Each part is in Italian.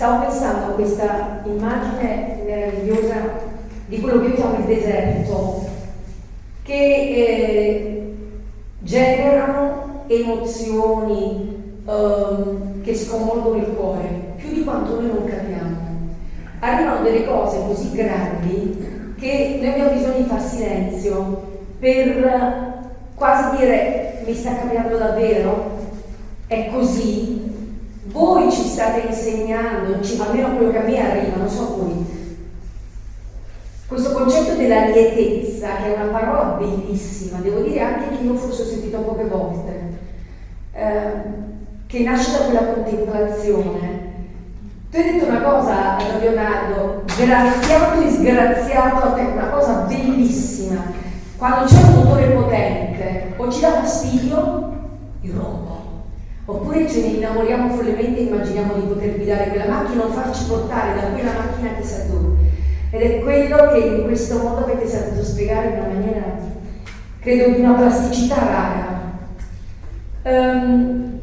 stavo pensando a questa immagine meravigliosa di quello che io chiamo il deserto, che generano emozioni che sconvolgono il cuore, più di quanto noi non capiamo. Arrivano delle cose così grandi che noi abbiamo bisogno di far silenzio per quasi dire: mi sta cambiando davvero? È così? Voi ci state insegnando, almeno quello che a me arriva, non so voi, questo concetto della lietezza, che è una parola bellissima, devo dire anche che io forse ho sentito poche volte, che nasce da quella contemplazione. Tu hai detto una cosa, Leonardo, graziato e sgraziato a te, una cosa bellissima. Quando c'è un motore potente, o ci dà fastidio, io rompo. Oppure ce ne innamoriamo follemente e immaginiamo di poter guidare quella macchina o farci portare da quella macchina chissà dove. Ed è quello che in questo modo avete saputo spiegare in una maniera, credo, di una plasticità rara.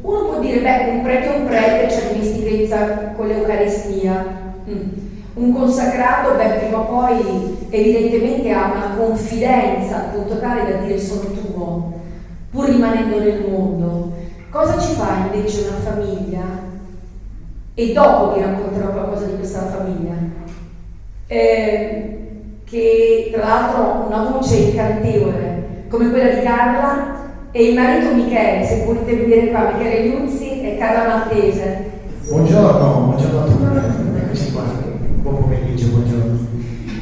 Uno può dire: beh, un prete è un prete, c'è dimestichezza con l'Eucaristia. Un consacrato, beh, prima o poi evidentemente ha una confidenza appunto tale da dire sono tuo, pur rimanendo nel mondo. Cosa ci fa invece una famiglia? E dopo vi racconterò qualcosa di questa famiglia, che tra l'altro ha una voce incantevole come quella di Carla e il marito Michele, se volete vedere qua, Michele Liuzzi e Carla Maltese. Buongiorno a tutti, eccoci qua, buon pomeriggio, buongiorno.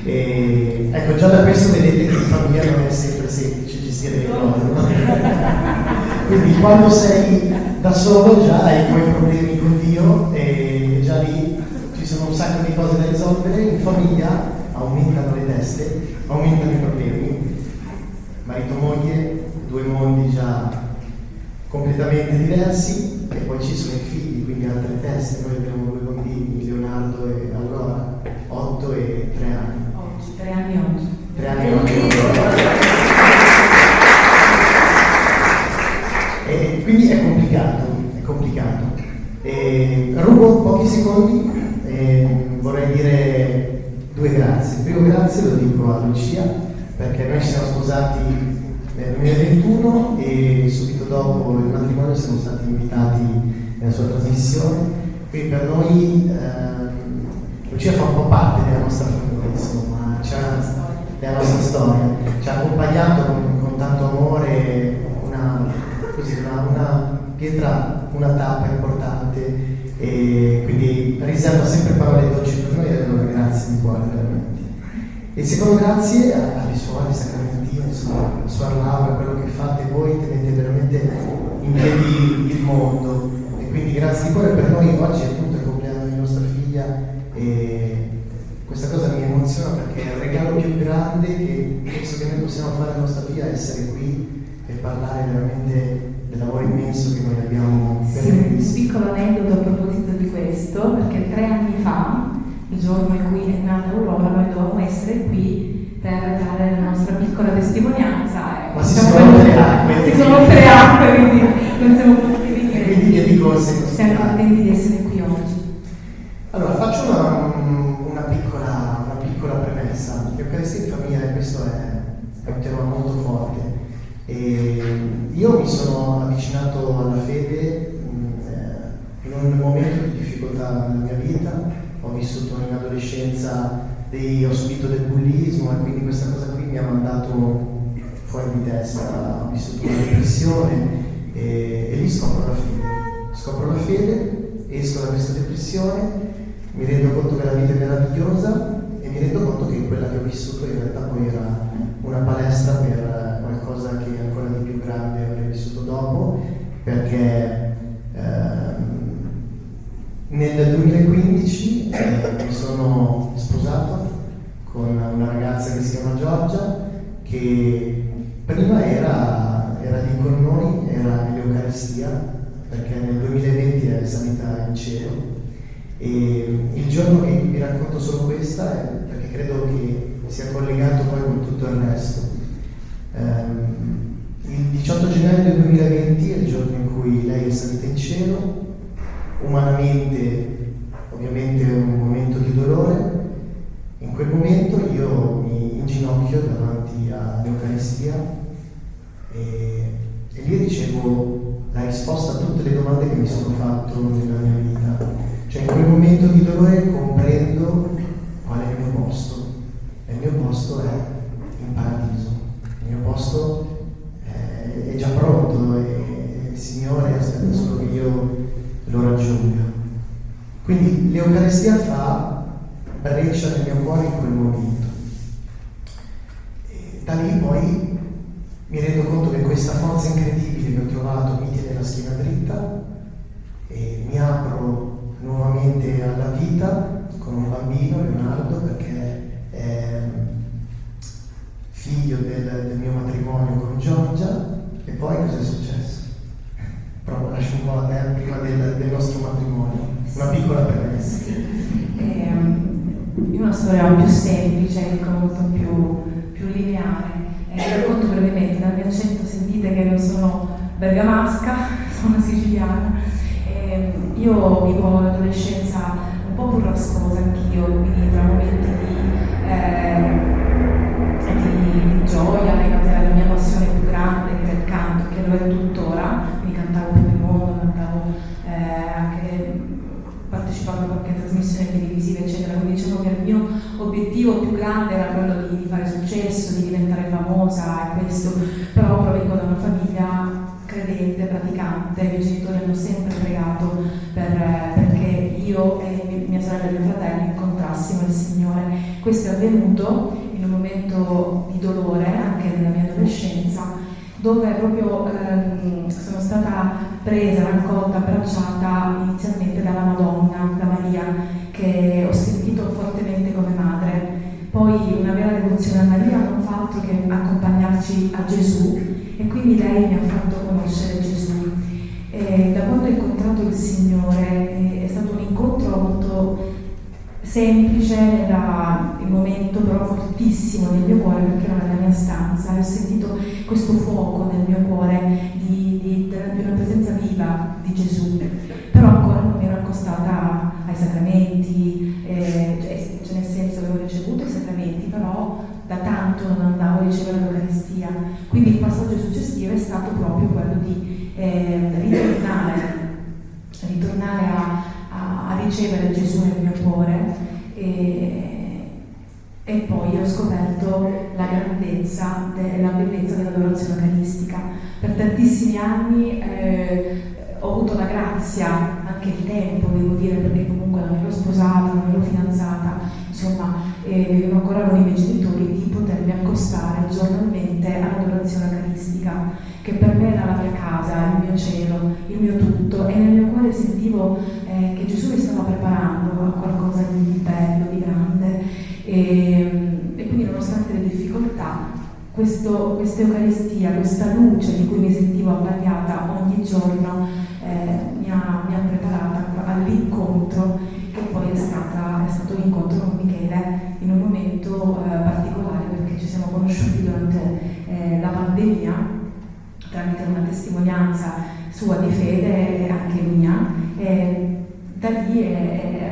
Ecco, già da questo vedete che in famiglia non è sempre semplice gestire le cose, no? Quindi quando sei da solo già hai i tuoi problemi con Dio e già lì ci sono un sacco di cose da risolvere. In famiglia aumentano le teste, aumentano i problemi, marito moglie, due mondi già completamente diversi, e poi ci sono i figli, quindi altre teste. Noi abbiamo due bambini, Leonardo e Aurora, 8 e 3 anni. Oggi, 3 anni oggi. 3 anni oggi. E quindi è complicato. Rubo pochi secondi e vorrei dire 2 grazie. Il primo grazie lo dico a Lucia, perché noi ci siamo sposati nel 2021 e subito dopo il matrimonio siamo stati invitati nella sua trasmissione. Quindi per noi Lucia fa un po' parte della nostra famiglia, insomma, della nostra storia. Ci ha accompagnato con tanto amore, una pietra, una tappa importante, e quindi riservo sempre parole dolci per noi e allora grazie di cuore veramente. E secondo grazie alle suore sacramentine, insomma, suor Laura, quello che fate voi, tenete veramente in piedi il mondo, e quindi grazie di cuore per noi. Oggi è appunto il compleanno di nostra figlia e questa cosa mi emoziona perché è il regalo più grande che penso che noi possiamo fare alla nostra figlia, essere qui e parlare veramente del lavoro immenso che noi abbiamo per un piccolo aneddoto a proposito di questo, perché 3 anni fa, il giorno in cui è nata Aurora, noi dovevamo essere qui per dare la nostra piccola testimonianza. Ma si sono rotte le acque. Si sono rotte le acque, quindi non siamo potuti venire. Quindi via di corsa. Siamo contenti di essere qui oggi. Allora, faccio una piccola premessa. L'Eucaristia in famiglia, questo è un tema molto forte. E io mi sono avvicinato alla fede in un momento di difficoltà nella mia vita. Ho vissuto in adolescenza, ho subito del bullismo, e quindi questa cosa qui mi ha mandato fuori di testa. Ho vissuto una depressione e lì scopro la fede, esco da questa depressione, mi rendo conto che la vita è meravigliosa e mi rendo conto che quella che ho vissuto in realtà poi era una palestra per qualcosa che ancora di più grande avrei vissuto dopo, perché nel 2015 mi sono sposato con una ragazza che si chiama Giorgia, che prima era lì con noi, era nell'Eucaristia, perché nel 2020 è salita in cielo. E il giorno che vi racconto solo questa è perché credo che sia collegato poi con tutto il resto. Il 18 gennaio del 2020 è il giorno in cui lei è salita in cielo. Umanamente ovviamente un momento di dolore. In quel momento io mi inginocchio davanti all'Eucaristia e lì ricevo la risposta a tutte le domande che mi sono fatto nella mia vita. Cioè in quel momento di dolore comprendo qual è il mio posto. E il mio posto è in paradiso. Il mio posto è già pronto e il Signore aspetta solo che io lo raggiunga. Quindi l'Eucaristia fa breccia nel mio cuore in quel momento. E da lì poi mi rendo conto che questa forza incredibile che ho trovato mi tiene la schiena dritta e mi apro nuovamente alla vita con un bambino, Leonardo, perché è figlio del mio matrimonio con Giorgia. E poi cosa è successo? Però lascio un po' a te prima del nostro matrimonio, una piccola premessa. Una storia più semplice, ecco, molto più lineare. Racconto brevemente, dal mio accento sentite che non sono bergamasca, sono siciliana. Io vivo l'adolescenza un po' burrascosa anch'io, quindi tra momenti di gioia legati alla mia passione più grande che è il canto, che lo è tuttora, quindi cantavo per il mondo, cantavo anche partecipando a qualche trasmissione televisiva eccetera, quindi diciamo che il mio obiettivo più grande era quello di fare successo, di diventare famosa e questo, però provengo da una famiglia credente, praticante, i miei genitori hanno sempre pregato perché io e mia sorella e mio fratello incontrassimo il Signore. Questo è avvenuto in un momento di dolore anche nella mia adolescenza, dove proprio sono stata presa, raccolta, abbracciata inizialmente dalla Madonna, da Maria, che ho sentito fortemente come madre. Poi una vera devozione a Maria non fa altro che accompagnarci a Gesù e quindi lei mi ha fatto conoscere Gesù. E da quando ho incontrato il Signore è stato un incontro molto semplice, era il momento però fortissimo nel mio cuore perché era nella mia stanza e ho sentito questo fuoco nel mio cuore di una presenza viva di Gesù, però ancora non mi ero accostata ai sacramenti, cioè nel senso avevo ricevuto i sacramenti, però da tanto non andavo a ricevere l'Eucaristia, quindi il passaggio successivo è stato proprio quello di ritornare a ricevere Gesù nel mio cuore e poi ho scoperto la grandezza e la bellezza dell'adorazione eucaristica. Per tantissimi anni ho avuto la grazia, anche il tempo devo dire, perché comunque non ero sposata, non ero fidanzata, insomma vivevo ancora con i miei genitori, di potermi accostare giornalmente all'adorazione eucaristica, che per me era la mia casa, il mio cielo, il mio tutto, e nel mio cuore sentivo che Gesù mi stava preparando a qualcosa di bello, di grande, e quindi nonostante le difficoltà questa Eucaristia, questa luce di cui mi sentivo abbagliata ogni giorno mi ha preparata all'incontro che poi è stato l'incontro con Michele in un momento particolare, perché ci siamo conosciuti durante la pandemia tramite una testimonianza sua di fede e anche mia, e da lì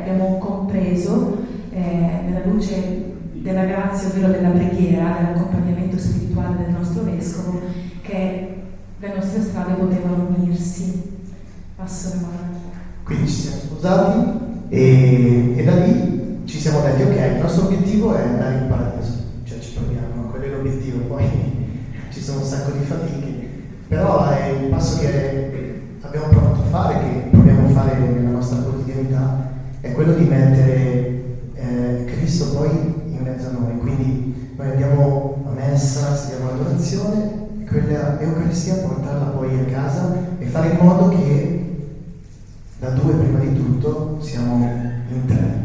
abbiamo compreso nella luce della grazia, ovvero della preghiera, dell'accompagnamento spirituale del nostro vescovo, che le nostre strade potevano unirsi. Passo la parola. Quindi ci siamo sposati e da lì ci siamo detti ok, il nostro obiettivo è andare in paradiso, cioè ci proviamo, quello è l'obiettivo, poi ci sono un sacco di fatiche, però è il passo che abbiamo provato a fare, che proviamo a fare nella nostra quotidianità, è quello di mettere Cristo poi in mezzo a noi, quindi noi andiamo a messa, stiamo all'adorazione, quella Eucaristia portarla poi a casa e fare in modo che da due prima di tutto siamo in tre.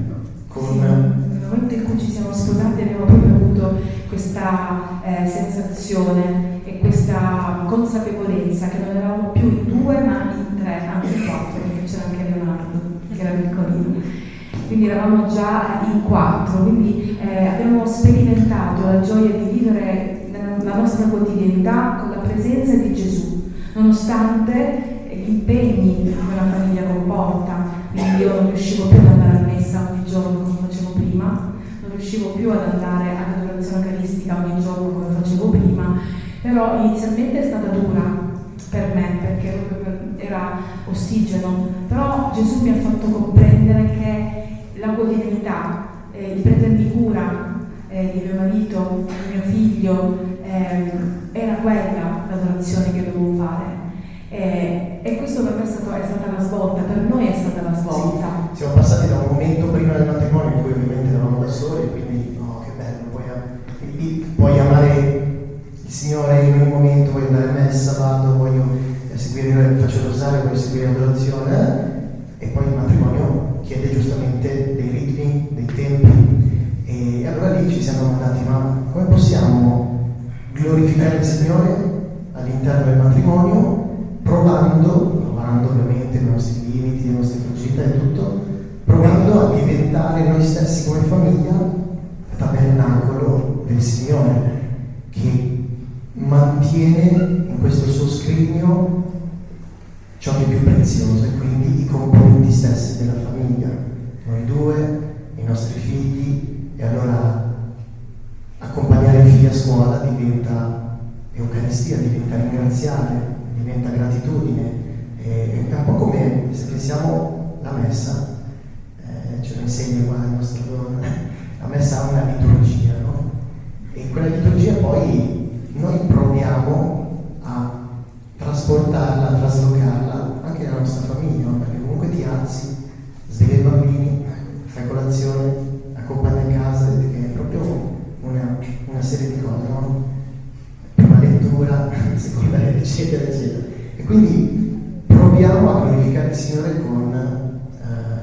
Nel momento in cui ci siamo sposati abbiamo proprio avuto questa sensazione e questa consapevolezza che non eravamo più in due ma in tre, anzi in quattro, perché c'era anche Leonardo che era piccolino. Quindi eravamo già in quattro, quindi abbiamo sperimentato la gioia di vivere la nostra quotidianità con la presenza di Gesù, nonostante gli impegni che una famiglia comporta. Quindi io non riuscivo più ad andare a messa non riuscivo più ad andare all'adorazione eucaristica ogni giorno come facevo prima, però inizialmente è stata dura per me perché proprio era ossigeno, però Gesù mi ha fatto comprendere che la quotidianità, di prendermi cura di mio marito, di mio figlio, era quella l'adorazione che dovevo fare. E questo per me è stata la svolta, per noi è stata la svolta. Sì, siamo passati da un momento prima del matrimonio in cui ovviamente eravamo da soli, quindi no, che bello, puoi amare il Signore in ogni momento, voglio andare a messa, vado, voglio seguire, faccio il rosario, voglio seguire l'adorazione, e poi il matrimonio chiede giustamente dei ritmi, dei tempi, e allora lì ci siamo domandati, ma come possiamo glorificare il Signore all'interno del matrimonio, provando ovviamente i nostri limiti, le nostre fragilità e tutto, provando a diventare noi stessi come famiglia tabernacolo del Signore, che mantiene in questo suo scrigno ciò che è più prezioso, e quindi i componenti stessi della famiglia, noi due, i nostri figli, e allora accompagnare i figli a scuola diventa Eucaristia, diventa ringraziare, diventa gratitudine, è un po' come se pensiamo la messa, ce lo insegna qua il nostro dono, la messa ha una liturgia, no? E quella liturgia poi noi proviamo a trasportarla, a traslocarla anche nella nostra famiglia, no? Perché comunque ti alzi, svegli i bambini, fai colazione, accompagni a casa, che è proprio una serie di cose, no? Prima lettura, seconda, eccetera, eccetera. E quindi proviamo a glorificare il Signore con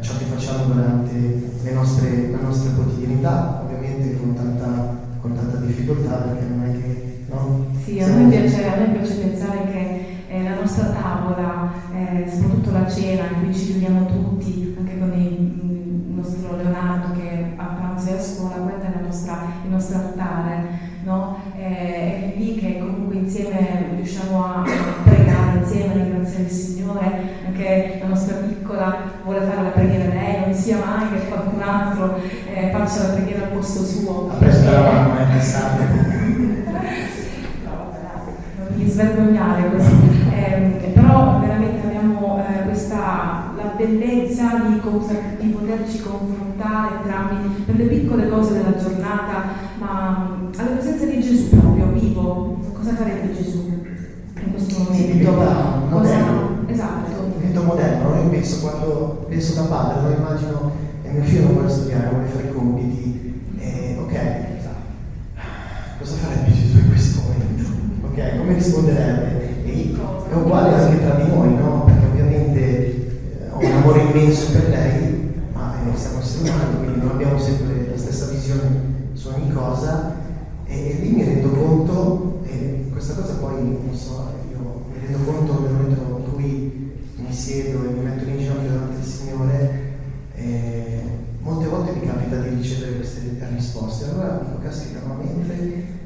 ciò che facciamo durante la nostra quotidianità, ovviamente con tanta difficoltà, perché non è che... No? Sì, a me piace pensare che la nostra tavola, soprattutto la cena in cui ci riuniamo tutti, anche con il nostro Leonardo che a pranzo e a scuola, quello è il nostro altare, no? È lì che comunque insieme riusciamo a pregare insieme, a ringraziare il Signore, anche la nostra piccola vuole fare la preghiera lei, non sia mai che qualcun altro faccia la preghiera al posto suo. Ha preso la mamma, pensate. Non mi svergognare così, però veramente abbiamo la bellezza di poterci confrontare entrambi per le piccole cose della giornata, ma alla presenza di Gesù proprio, vivo. Cosa farebbe Gesù in questo momento? Esatto. Diventa moderno, io penso, quando penso da padre, no? Immagino mio figlio non vuole studiare, vuole fare i compiti, ok, cosa farebbe Gesù in questo momento? Ok, come risponderebbe? È uguale anche tra di noi, no? Perché ovviamente ho un amore immenso per lei, ma siamo esseri umani, quindi non abbiamo sempre la stessa visione su ogni cosa, e lì mi rendo conto, e questa cosa poi, non so, io mi rendo conto nel momento in cui mi siedo e mi metto in ginocchio davanti al Signore, molte volte mi capita di ricevere queste risposte. Allora dico, caspita, ma mentre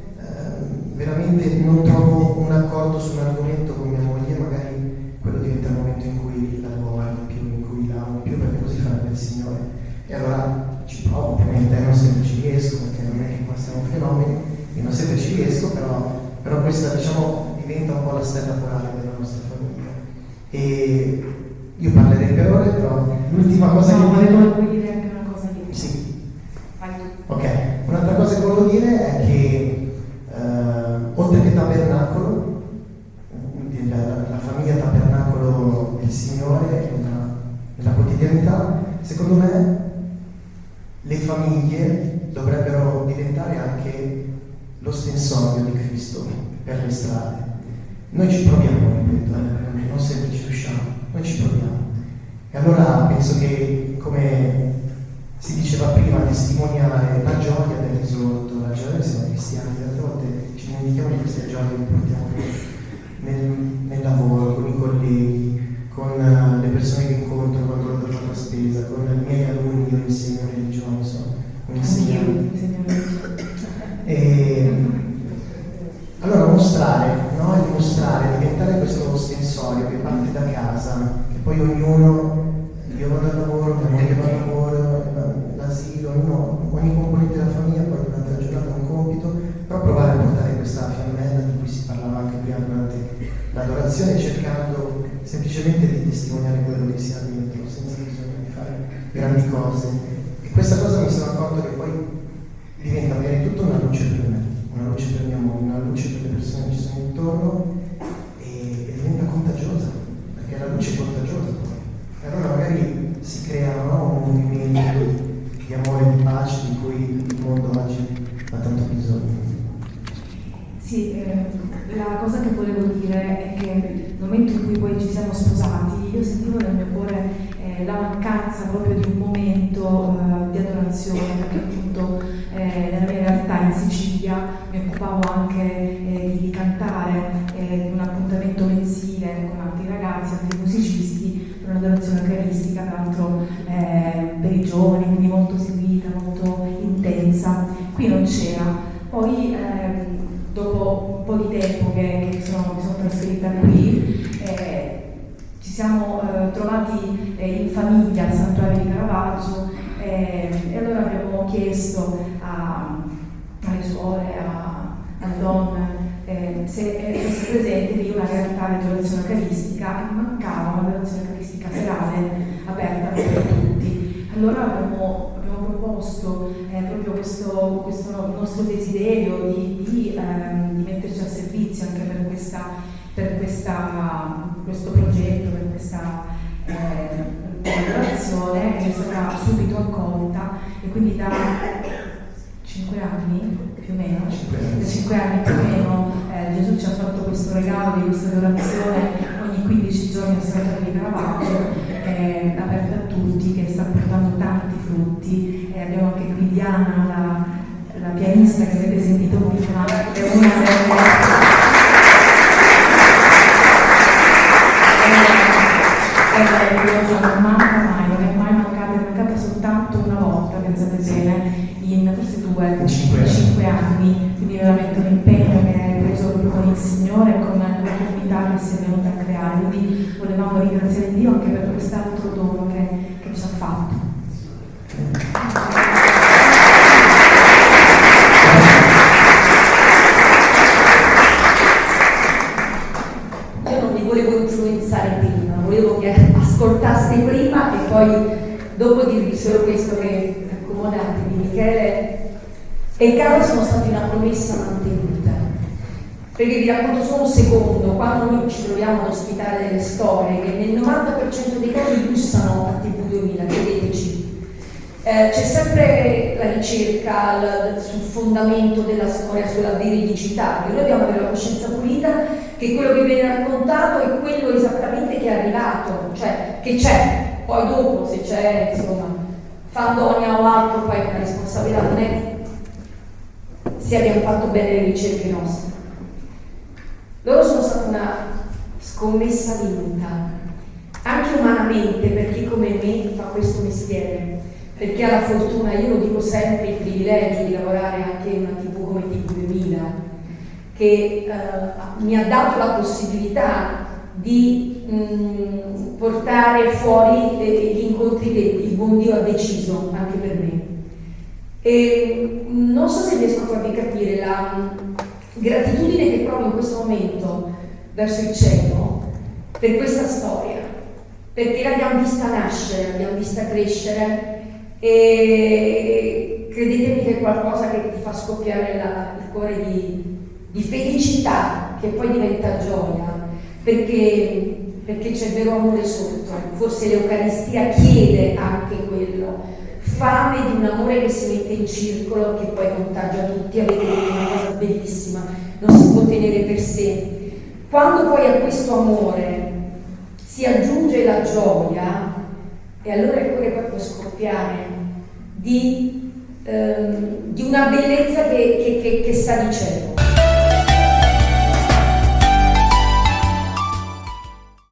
veramente non trovo un accordo su un argomento con mia moglie, magari quello diventa il momento in cui la guardo più, in cui la amo più, perché così farebbe il Signore. E allora ci provo, ovviamente non sempre ci riesco, perché non è che qua siamo fenomeni, io non sempre ci riesco, però questa, diciamo, diventa un po' la stella polare della nostra famiglia. E io parlerei per ore, però l'ultima cosa che volevo dire anche una cosa di... Sì. Vai tu. Ok, un'altra cosa che volevo dire è che oltre che tabernacolo, la famiglia tabernacolo del Signore nella quotidianità, secondo me le famiglie dovrebbero diventare anche l'ostensorio di Cristo per le strade. Noi ci proviamo, ripeto, non sempre ci riusciamo, noi ci proviamo. E allora penso che, come si diceva prima, testimoniare la gioia del risorto, la gioia che siamo cristiani, tante volte ci dimentichiamo di queste gioie che portiamo nel lavoro, con i colleghi, con le persone che incontro quando vado a fare la spesa, con i miei alunni, io insegno religione, insomma, un insegnante. E allora mostrare, no? Dimostrare, diventare questo ostensorio che parte da casa, che poi ognuno, io vado al lavoro, mia moglie va al lavoro, l'asilo, ogni componente della grandi cose. E questa cosa mi sono accorto che poi diventa prima di tutto una luce per me, una luce per mia moglie, una luce per le persone che ci sono intorno e diventa contagiosa, perché la luce è contagiosa poi. E allora magari si creano un movimento di amore e di pace di cui il mondo oggi ha tanto bisogno. Sì, la cosa che volevo dire è che nel momento in cui poi ci siamo sposati, io sentivo nel mio cuore la mancanza proprio di un momento di adorazione, perché appunto nella mia realtà in Sicilia mi occupavo anche di cantare un appuntamento mensile con altri ragazzi, altri musicisti, per un'adorazione eucaristica, tra l'altro per i giovani, quindi molto seguita, molto intensa. Qui non c'era. Poi dopo un po' di tempo che mi sono trasferita qui, ci siamo trovati in famiglia al Santuario di Caravaggio e allora abbiamo chiesto alle suore, alle donne se fosse presente lì una realtà di adorazione eucaristica e mancava un'adorazione eucaristica serale aperta per tutti. Allora abbiamo proposto proprio questo nostro desiderio di metterci a servizio anche per questo progetto, per questa collaborazione, che è stata subito accolta e quindi da 5 anni più o meno, da 5 anni più o meno Gesù ci ha fatto questo regalo di questa adorazione ogni 15 giorni al Santuario di Caravaggio, aperta a tutti, che sta portando tanti frutti. Abbiamo anche qui Diana, la pianista che avete sentito prima, è una è meravigliosa, non manca mai, non è mai mancata, è mancata soltanto una volta, pensate bene, in forse 5 anni, quindi veramente un impegno che hai preso proprio con il Signore e con la comunità che si è venuta a creare, quindi volevamo ringraziare Dio anche per quest'altro dono che ci ha fatto. Io non vi volevo influenzare prima, volevo che ascoltaste prima e poi dopo dirvi solo questo che accomodate di Michele e Carlo sono stati una promessa mantenuta. Perché vi racconto solo un secondo, quando noi ci troviamo ad ospitare delle storie che nel 90% dei casi bussano a TV 2000, credeteci, c'è sempre la ricerca sul fondamento della storia, sulla veridicità, noi dobbiamo avere la coscienza pulita che quello che viene raccontato è quello esattamente che è arrivato, cioè che c'è, poi dopo se c'è insomma fandonia o altro poi la responsabilità non è se abbiamo fatto bene le ricerche nostre. Loro sono stata una scommessa vinta, anche umanamente per chi come me fa questo mestiere, perché ha la fortuna, io lo dico sempre, il privilegio di lavorare anche in una TV come TV 2000, che mi ha dato la possibilità di portare fuori gli incontri che il buon Dio ha deciso anche per me. E non so se riesco a farvi capire la gratitudine che provo in questo momento verso il cielo per questa storia, perché l'abbiamo vista nascere, l'abbiamo vista crescere e credetemi che è qualcosa che ti fa scoppiare il cuore di felicità che poi diventa gioia, perché c'è vero amore sotto. Forse l'Eucaristia chiede anche quello, fame di un amore che si mette in circolo, che poi contagia tutti. Avete detto una cosa bellissima, non si può tenere per sé. Quando poi a questo amore si aggiunge la gioia, e allora il cuore poi può scoppiare di una bellezza che sta di cielo.